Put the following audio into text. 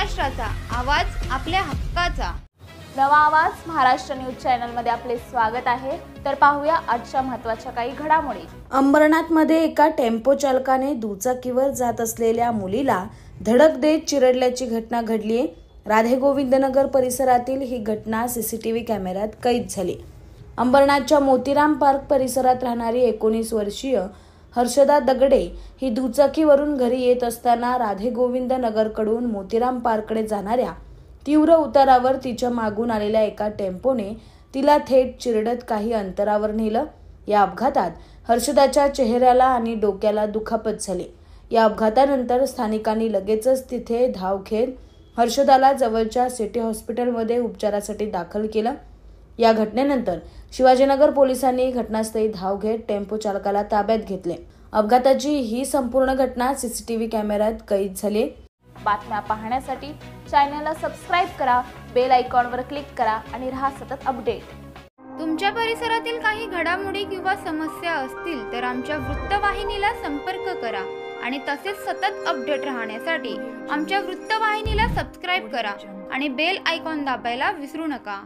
महाराष्ट्राचा आवाज आपल्या हक्काचा। नवा आवाज महाराष्ट्र न्यूज चॅनल मध्ये आपले स्वागत आहे। तर पाहूया आजच्या महत्त्वाच्या काही घडामोडी। अंबरनाथमध्ये एका टेम्पो चालकाने दुचाकीवर जात असलेल्या मुलीला धडक देत चिरडल्याची घटना घडली आहे। राधे गोविंदनगर परिसरातील ही घटना सीसीटीव्ही कॅमेऱ्यात कैद झाली। अंबरनाथच्या मोतीराम पार्क परिसरात राहणारी 19 वर्षीय हर्षदा दगडे ही दुचाकीवरून घरी येत असताना राधे गोविंदनगरकडून मोतीराम पार्ककडे जाणाऱ्या तीव्र उतारावर तिच्या मागून आलेल्या एका टेम्पोने तिला थेट चिरडत काही अंतरावर नेलं। या अपघातात हर्षदाच्या चेहऱ्याला आणि डोक्याला दुखापत झाली। या अपघातानंतर स्थानिकांनी लगेचच तिथे धाव घेत हर्षदाला जवळच्या सिटी हॉस्पिटलमध्ये उपचारासाठी दाखल केलं। या घटनेनंतर शिवाजीनगर पोलिसांनी घटनास्थळी धाव घेत टेम्पो चालकाला ताब्यात घेतले। अपघाताची ही संपूर्ण घटना सीसीटीव्ही कॅमेऱ्यात कैद झाली। बातम्या पाहण्यासाठी चॅनलला सबस्क्राइब करा, बेल आयकॉनवर क्लिक करा आणि रहा सतत अपडेट। तुमच्या परिसरातील काही घडामोडी किंवा समस्या असतील तर आमच्या वृत्तवाहिनीला संपर्क करा आणि तसेच सतत अपडेट राहण्यासाठी आमच्या वृत्तवाहिनीला सबस्क्राइब करा आणि बेल आयकॉन दाबायला विसरू नका।